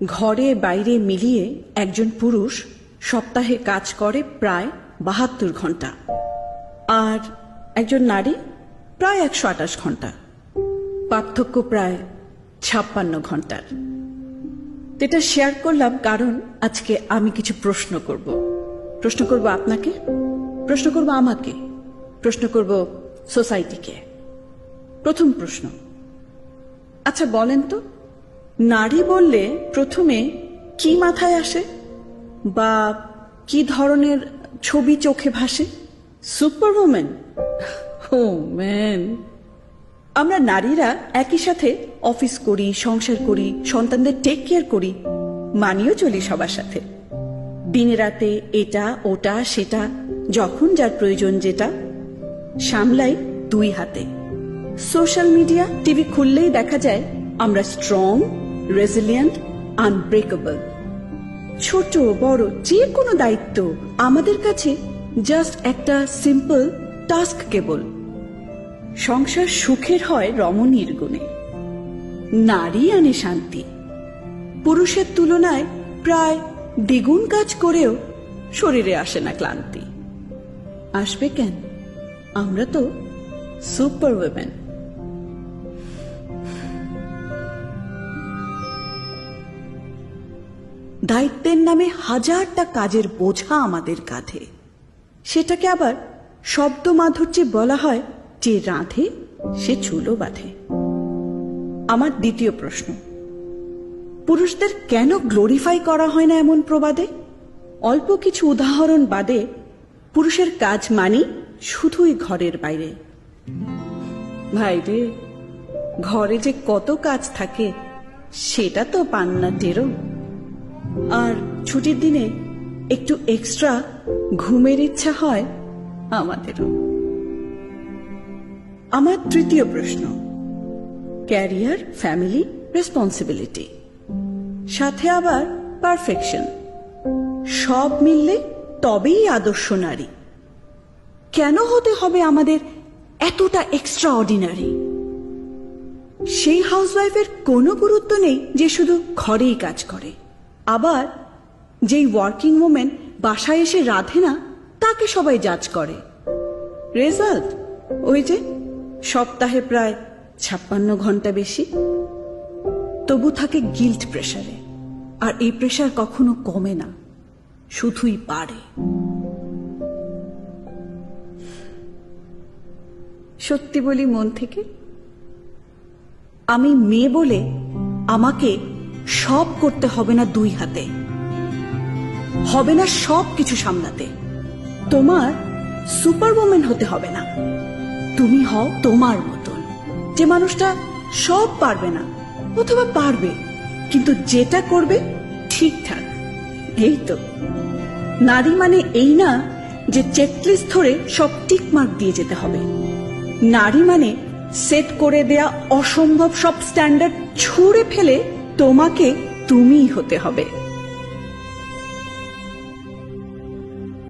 ঘরে বাইরে মিলিয়ে একজন পুরুষ সপ্তাহে কাজ করে প্রায় ৭২ ঘন্টা, আর একজন নারী প্রায় ১২৮ ঘন্টা। পার্থক্য প্রায় ৫৬ ঘন্টার। এটা শেয়ার করলাম কারণ আজকে আমি কিছু প্রশ্ন করব আপনাকে, প্রশ্ন করব আমাকে, প্রশ্ন করব সোসাইটিকে। প্রথম প্রশ্ন, আচ্ছা বলেন তো, নারী বললে প্রথমে কি মাথায় আসে বা কি ধরনের ছবি চোখে ভাসে? Super woman? ও ম্যান, আমরা নারীরা একই সাথে অফিস করি, সংসার করি, সন্তানদের টেক কেয়ার করি, মানিয়েও চলি সবার সাথে। দিনে রাতে এটা ওটা সেটা, যখন যার প্রয়োজন যেটা সামলাই ২ হাতে। সোশ্যাল মিডিয়া, টিভি খুললেই দেখা যায় আমরা স্ট্রং, রেজিলিয়েন্ট, আনব্রেকেবল। ছোট বড় যে কোনো দায়িত্ব আমাদের কাছে জাস্ট একটা সিম্পল টাস্ক কেবল। সংসার সুখের হয় রমণীর গুণে, নারী আনে শান্তি। পুরুষের তুলনায় প্রায় দ্বিগুণ কাজ করেও শরীরে আসে না ক্লান্তি। আসবে কেন? আমরা তো সুপার উইমেন। দায়িত্বের নামে হাজারটা কাজের বোঝা আমাদের কাঁধে, সেটাকে আবার শব্দ মাধুর্যে বলা হয় যে রাঁধে সে চুলো বাঁধে। আমার দ্বিতীয় প্রশ্ন, পুরুষদের কেন গ্লোরিফাই করা হয় না এমন প্রবাদে? অল্প কিছু উদাহরণ বাদে পুরুষের কাজ মানি শুধুই ঘরের বাইরে। ভাইরে, ঘরে যে কত কাজ থাকে সেটা তো পান না টেরো। আর ছুটির দিনে একটু এক্সট্রা ঘুমের ইচ্ছা হয় আমাদেরও। আমার তৃতীয় প্রশ্ন, ক্যারিয়ার, ফ্যামিলি, রেসপন্সিবিলিটি, সাথে আবার পারফেকশন, সব মিললে তবেই আদর্শ নারী। কেন হতে হবে আমাদের এতটা এক্সট্রা অর্ডিনারি? সেই হাউসওয়াইফের কোনো গুরুত্ব নেই যে শুধু ঘরেই কাজ করে, আবার যেই ওয়ার্কিং ওম্যান বাসায় এসে রাধে না তাকে সবাই জাজ করে। রেজাল্ট ওই যে সপ্তাহে প্রায় ৫৬ ঘন্টা বেশি। তবু থাকে গিল্ট প্রেসারে, আর এই প্রেসার কখনো কমে না, শুধুই বাড়ে। সত্যি বলি মন থেকে, আমি মেয়ে বলে আমাকে সব করতে হবে না ২ হাতে, হবে না সব কিছু সামলাতে। তোমার সুপার ওম্যান হতে হবে না, তুমি হও তোমার মতন, যে মানুষটা সব পারবে না অথবা পারবে, কিন্তু যেটা করবে ঠিকঠাক। এই তো নারী মানে এই না যে চেকলিস্ট ধরে সব টিক মার্ক দিয়ে যেতে হবে। নারী মানে সেট করে দেয়া অসম্ভব সব স্ট্যান্ডার্ড ছুঁড়ে ফেলে তোমাকে তুমিই হতে হবে।